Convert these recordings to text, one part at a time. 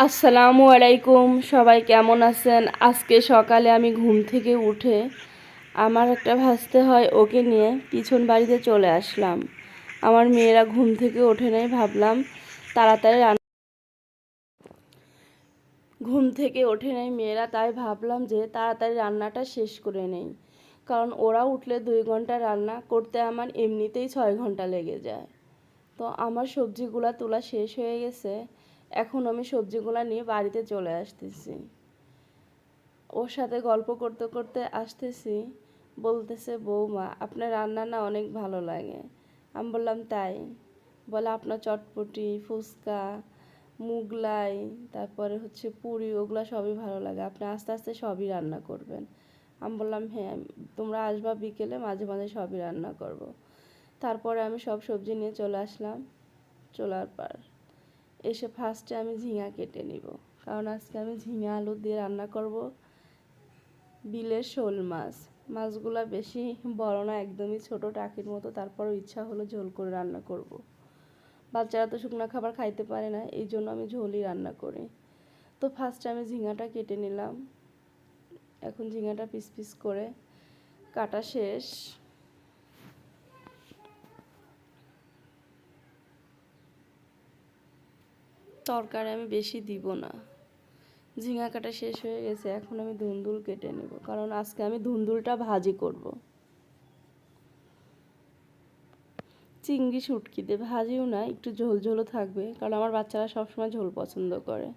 আসসালামু আলাইকুম, সবাই কেমন আছেন? আজকে সকালে আমি ঘুম থেকে উঠে আমার একটা ভাসতে হয়, ওকে নিয়ে পিছন বাড়িতে চলে আসলাম। আমার মেয়েরা ঘুম থেকে ওঠে নাই, ভাবলাম তাড়াতাড়ি ঘুম থেকে ওঠে নাই মেয়েরা, তাই ভাবলাম যে তাড়াতাড়ি রান্নাটা শেষ করে নেই। কারণ ওরা উঠলে 2 ঘন্টা রান্না করতে আমার এমনিতেই 6 ঘন্টা লেগে যায়। তো আমার সবজিগুলা তোলা শেষ হয়ে গেছে, এখন আমি সবজিগুলা নিয়ে বাড়িতে চলে আসতেছি। ওর সাথে গল্প করতে করতে আসতেছি, বলতেছে বৌমা আপনার রান্না না অনেক ভালো লাগে। আমি বললাম তাই? বলে আপনার চটপটি, ফুচকা, মুগলাই, তারপরে হচ্ছে পুরি, ওগুলো সবই ভালো লাগে, আপনি আস্তে আস্তে সবই রান্না করবেন। আমি বললাম হ্যাঁ, তোমরা আসবা বিকেলে, মাঝে মাঝে সবই রান্না করব। তারপরে আমি সব সবজি নিয়ে চলে আসলাম। চলার পর এসে ফার্স্টে আমি ঝিঙা কেটে নিব, কারণ আজকে আমি ঝিঙা আলু দিয়ে রান্না করব। বিলের শোল মাছ, মাছগুলা বেশি বড় না, একদমই ছোট টাকির মতো, তারপরও ইচ্ছা হলো ঝোল করে রান্না করব। বাচ্চারা তো শুকনো খাবার খাইতে পারে না, এই জন্য আমি ঝোলই রান্না করি। তো ফার্স্টে আমি ঝিঙাটা কেটে নিলাম। এখন ঝিঙাটা পিস পিস করে কাটা শেষ। তরকারি আমি বেশি দিব না, ঝিঙা কাটা শেষ হয়ে গেছে। এখন আমি ধুন্দুল কেটে নেব, কারণ আজকে আমি ধুন্দুলটা ভাজি করব। চিংড়ি শুটকি দিয়ে ভাজিও না, একটু ঝোল ঝোলও থাকবে, কারণ আমার বাচ্চারা সবসময় ঝোল পছন্দ করে।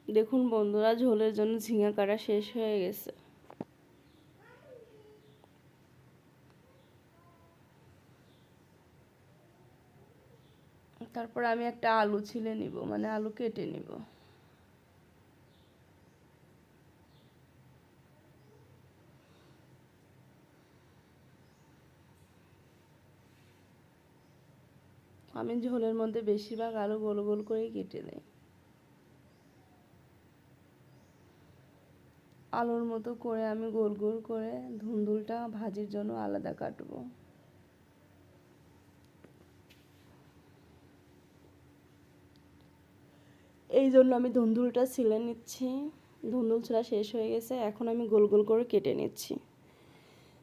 দেখুন বন্ধুরা, ঝোলের জন্য ঝিঙা কাটা শেষ হয়ে গেছে। তারপর আমি একটা আলু ছিলে নিব, মানে আলু কেটে নিব। আমি ঝোলের মধ্যে বেশিরভাগ আলু গোল গোল করেই কেটে নিই। আলুর মতো করে আমি গোল গোল করে ধুন্দুলটা ভাজির জন্য আলাদা কাটবো। এই জন্য আমি ধুন্দুলটা ছিলে নিচ্ছি। ধুন্দুল ছিলা শেষ হয়ে গেছে, এখন আমি গোল গোল করে কেটে নিচ্ছি।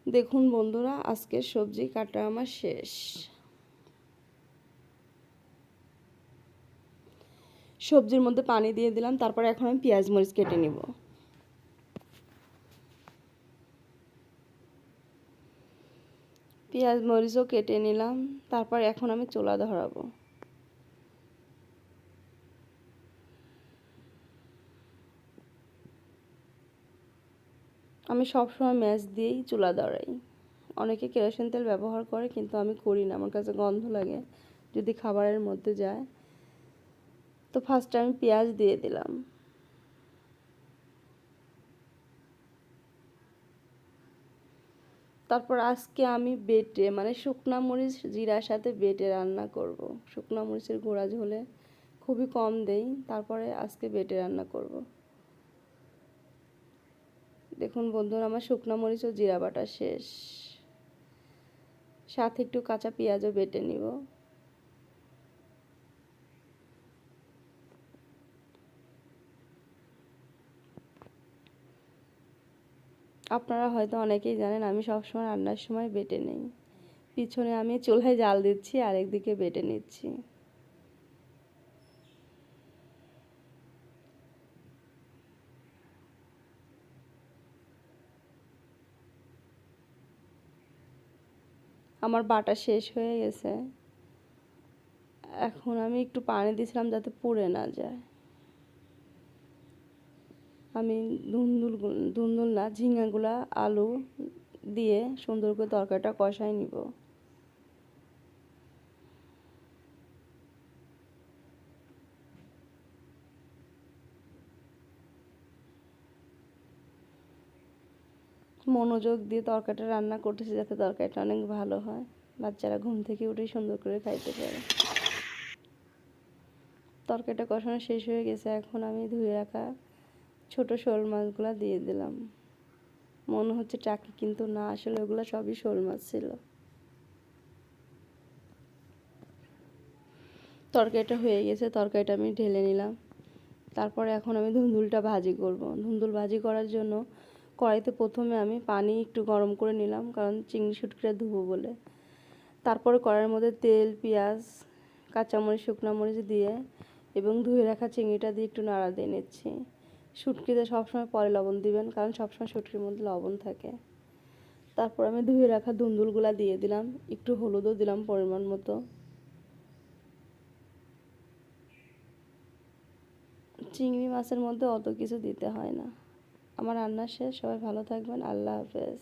দেখুন বন্ধুরা, আজকের সবজি কাটা আমার শেষ। সবজির মধ্যে পানি দিয়ে দিলাম, তারপর এখন আমি পেঁয়াজ মরিচ কেটে নিব। পেঁয়াজ মরিচও কেটে নিলাম, তারপর এখন আমি চুলা ধরাবো। আমি সবসময় ম্যাচ দিয়েই চুলা ধরাই। অনেকে কেরোসিন তেল ব্যবহার করে, কিন্তু আমি করি না, আমার কাছে গন্ধ লাগে যদি খাবারের মধ্যে যায়। তো ফার্স্টে আমি পেঁয়াজ দিয়ে দিলাম। তারপর আজকে আমি বেটে, মানে শুকনা মরিচ জিরার সাথে বেটে রান্না করব। শুকনা মরিচের গুঁড়া ঝোলে খুবই কম দেই, তারপরে আজকে বেটে রান্না করব। দেখুন বন্ধুরা, আমার শুকনা মরিচ ও জিরা বাটা শেষ, সাথে একটু কাঁচা পেঁয়াজও বেটে নিব। আপনারা হয়তো অনেকেই জানেন, আমি সবসময় রান্নার সময় বেটে নেই। পিছনে আমি চুলায় জাল দিচ্ছি আর একদিকে বেটে নিচ্ছি। আমার বাটা শেষ হয়ে গেছে। এখন আমি একটু পানি দিয়েছিলাম যাতে পুড়ে না যায়। আমি ধুন্দুল না, ঝিঙাগুলা আলু দিয়ে সুন্দর করে তরকারিটা কষাই নিব। মনোযোগ দিয়ে তরকারিটা রান্না করতেছি, যাতে তরকারিটা অনেক ভালো হয়, বাচ্চারা ঘুম থেকে উঠেই সুন্দর করে খাইতে পারে। তরকারিটা কষানো শেষ হয়ে গেছে, এখন আমি ধুয়ে রাখা ছোট শোল মাছগুলো দিয়ে দিলাম। মনে হচ্ছে টাকি, কিন্তু না, আসলে ওগুলো সবই শোল মাছ ছিল। তরকারিটা হয়ে গেছে, তরকারিটা আমি ঢেলে নিলাম। তারপরে এখন আমি ধুন্দুলটা ভাজি করব। ধুন্দুল ভাজি করার জন্য কড়াইতে প্রথমে আমি পানি একটু গরম করে নিলাম, কারণ চিংড়ি শুটকিটা ধুবো বলে। তারপরে কড়াইয়ের মধ্যে তেল, পেঁয়াজ, কাঁচামরিচ, শুকনো মরিচ দিয়ে এবং ধুয়ে রাখা চিংড়িটা দিয়ে একটু নাড়া দিয়ে নিচ্ছি। শুটকিতে সবসময় পরে লবণ দিবেন, কারণ সবসময় শুটকির মধ্যে লবণ থাকে। তারপর আমি ধুয়ে রাখা ধুন্দুলগুলা দিয়ে দিলাম, একটু হলুদও দিলাম পরিমাণ মতো। চিংড়ি মাছের মধ্যে অত কিছু দিতে হয় না। আমার রান্না শেষ, সবাই ভালো থাকবেন, আল্লাহ হাফেজ।